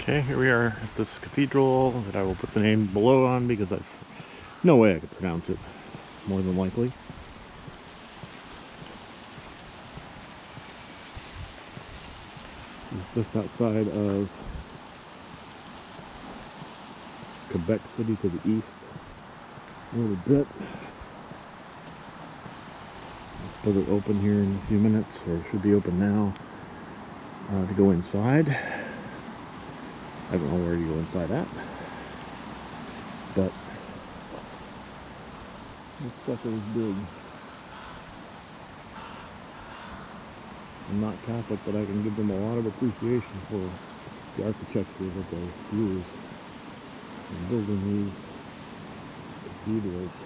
Okay, here we are at this cathedral that I will put the name below on because I've no way I could pronounce it, more than likely. This is just outside of Quebec City to the east a little bit. It's supposed to open here in a few minutes, or it should be open now, to go inside. I don't know where you go inside at, but this sucker is big. I'm not Catholic, but I can give them a lot of appreciation for the architecture that they use in building these cathedrals.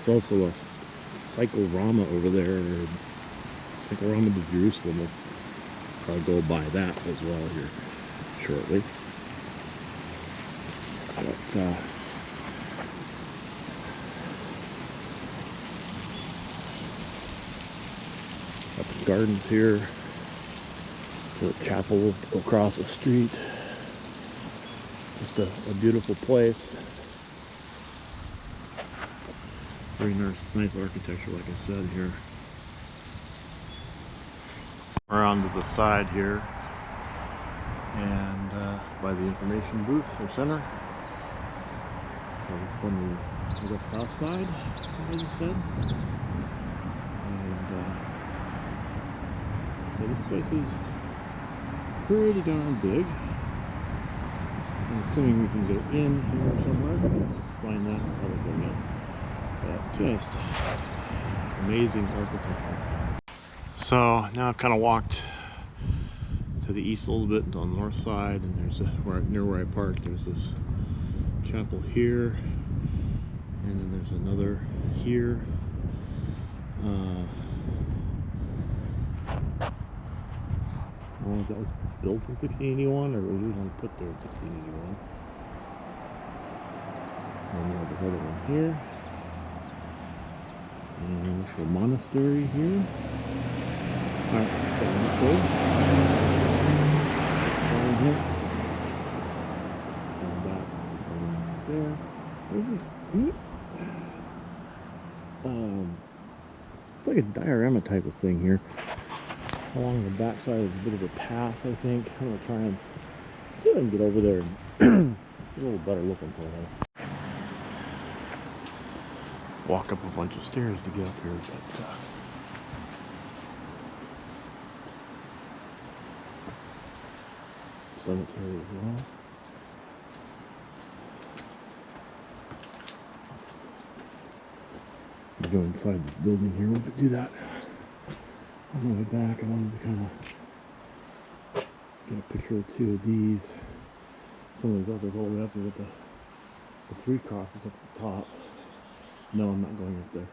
There's also a cyclorama over there, or cyclorama to Jerusalem. We'll probably go by that as well here shortly. But got the gardens here, the chapel across the street. Just a beautiful place. Very nice architecture, like I said here. We're on to the side here, and by the information booth or center. So this is on the, I guess, south side, as I said. And so this place is pretty darn big. I'm assuming we can get in here somewhere. Find that, probably go in. But just amazing architecture. So now I've kind of walked to the east a little bit on the north side, and there's near where I parked, there's this chapel here, and then there's another here. That was built in 1681, or originally put there in 1681. And we have this other one here. And there's a monastery here. Alright, down this way. Sign here. And back over there. There's this neat, it's like a diorama type of thing here. Along the backside is a bit of a path, I think. I'm going to try and see if I can get over there and get a little better looking for it. Walk up a bunch of stairs to get up here, but cemetery as well. We'll go inside this building here. We'll do that on the way back. I wanted to kind of get a picture or two of these. Some of these others all the way up with the three crosses up at the top. No, I'm not going up there.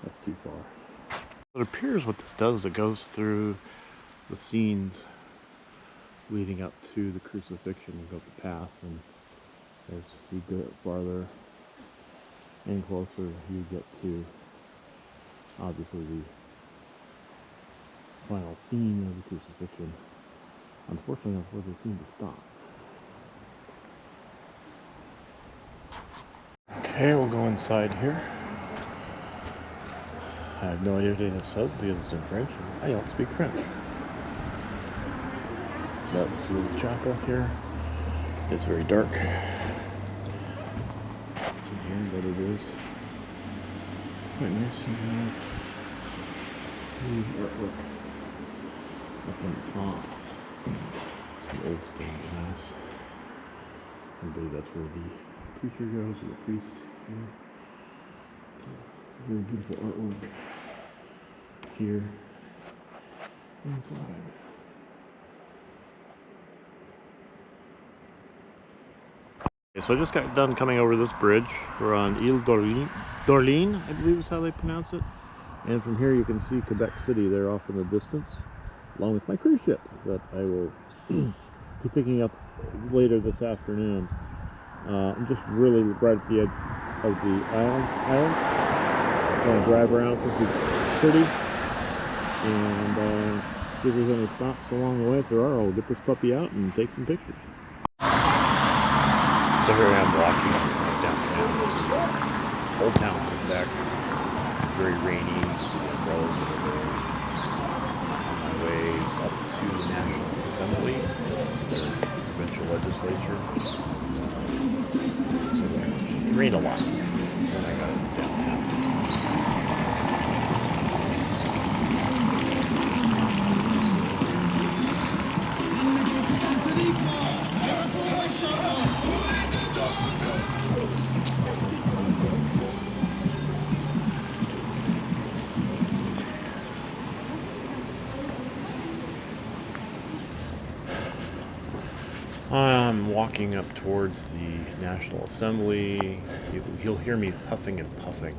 That's too far. It appears what this does is it goes through the scenes leading up to the crucifixion and go up the path, and as you go farther and closer, you get to obviously the final scene of the crucifixion. Unfortunately, that's where they seem to stop. Okay, we'll go inside here. I have no idea what this says because it's in French. I don't speak French. But this is the chapel here. It's very dark here, but it is quite nice to have the artwork up on the top. Some old stained glass. I believe that's where the preacher goes, or the priest here. Very beautiful artwork here inside. Okay, so I just got done coming over this bridge. We're on Ile d'Orléans, I believe is how they pronounce it. And from here you can see Quebec City there off in the distance, along with my cruise ship that I will be picking up later this afternoon. I'm just really right at the edge of the island. I'm going to drive around, so it's pretty, and See if there's any stops along the way. If there are, I'll get this puppy out and take some pictures. So here I am walking downtown, Old Town Quebec. Very rainy. You can see the umbrellas over there. On my way up to the National Assembly, their provincial legislature. So it rained a lot when I got downtown. I'm walking up towards the National Assembly. You'll hear me huffing and puffing.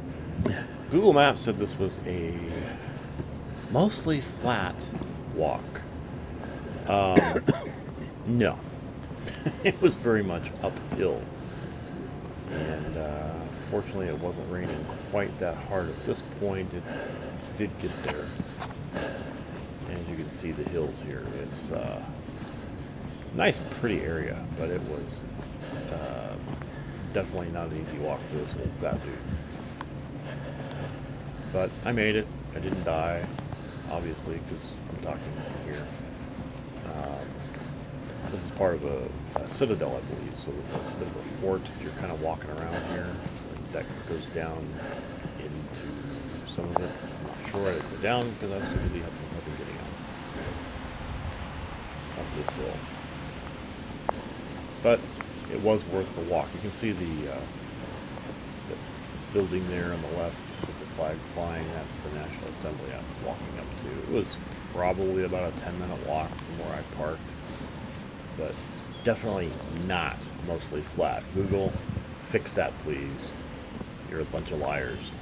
Google Maps said this was a mostly flat walk. No. It was very much uphill. And fortunately it wasn't raining quite that hard at this point. It did get there. As you can see the hills here. It's nice, pretty area, but it was definitely not an easy walk for this old fat dude. But I made it. I didn't die, obviously, because I'm talking here. This is part of a citadel, I believe, so a bit of a fort. You're kind of walking around here. That goes down into some of it. I'm not sure I didn't go down because I was too busy helping getting up this hill. But it was worth the walk. You can see the building there on the left with the flag flying. That's the National Assembly I'm walking up to. It was probably about a 10-minute walk from where I parked, but definitely not mostly flat. Google, fix that, please. You're a bunch of liars.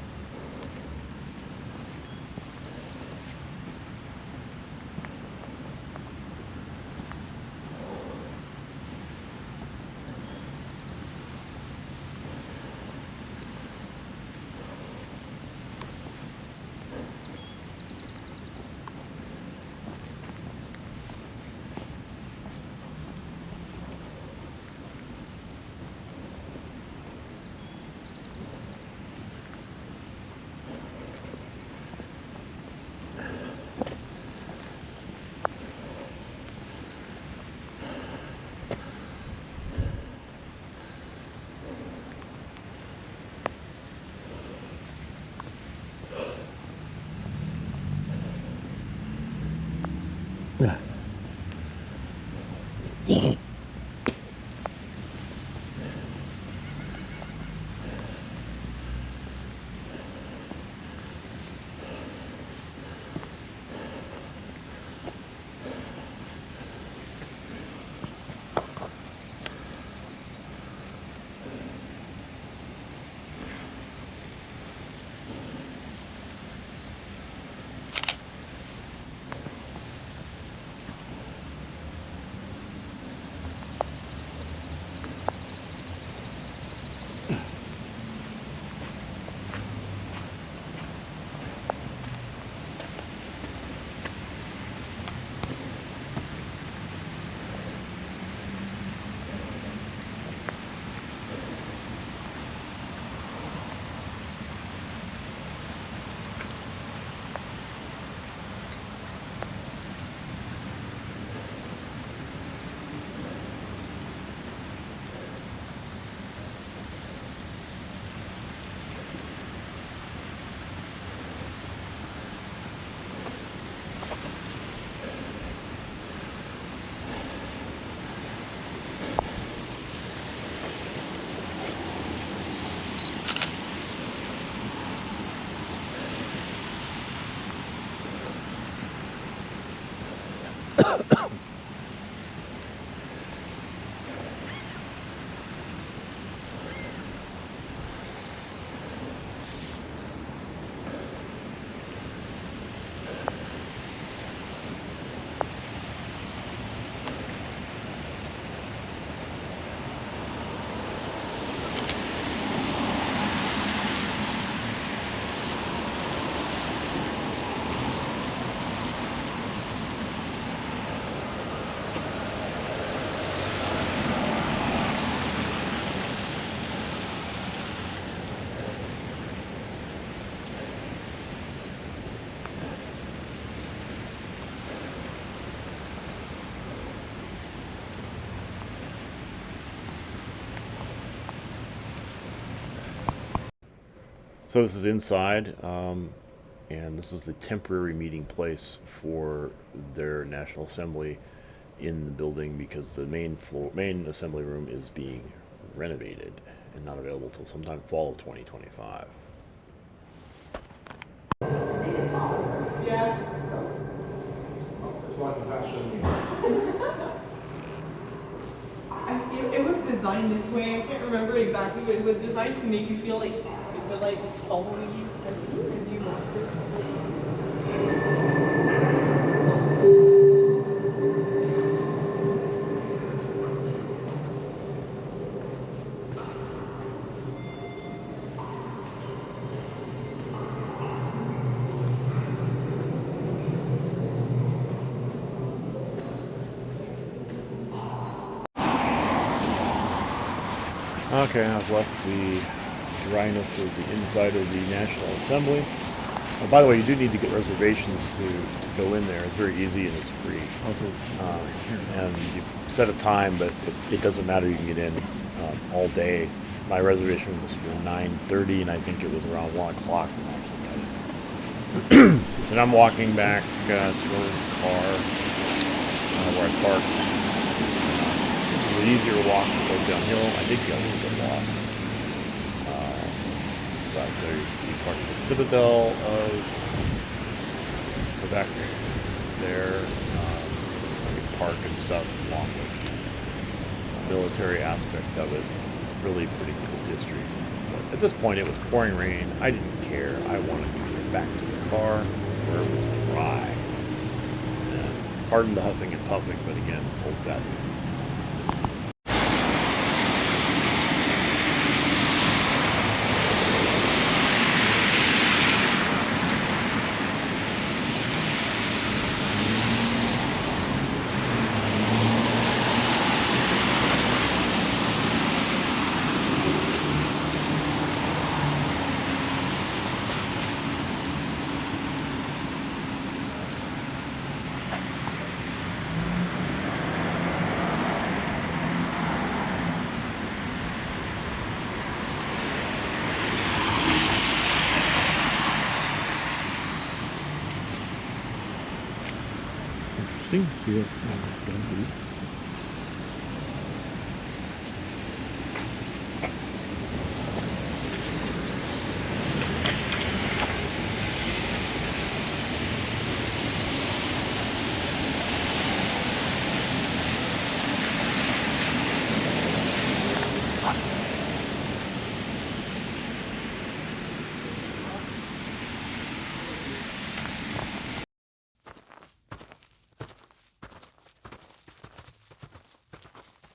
So this is inside, and this is the temporary meeting place for their National Assembly in the building because the main assembly room is being renovated and not available till sometime fall of 2025. Yeah. It's like a fashion. It was designed this way. I can't remember exactly, but it was designed to make you feel like the light is following you as you walk through. Okay, I've left the dryness of the inside of the National Assembly. By the way, you do need to get reservations to go in there. It's very easy and it's free. Okay. And you set a time, but it doesn't matter. You can get in all day. My reservation was for 9:30, and I think it was around 1 o'clock when I actually got in there. And I'm walking back toward the car where I parked. This was an easier walk to go downhill. I did get a little bit lost. But you can see part of the citadel of Quebec there. It's like a park and stuff, along with the military aspect of it. Really pretty cool history. But at this point, it was pouring rain. I didn't care. I wanted to get back to the car where it was dry. And pardon the huffing and puffing, but again, hold that. Interesting. See what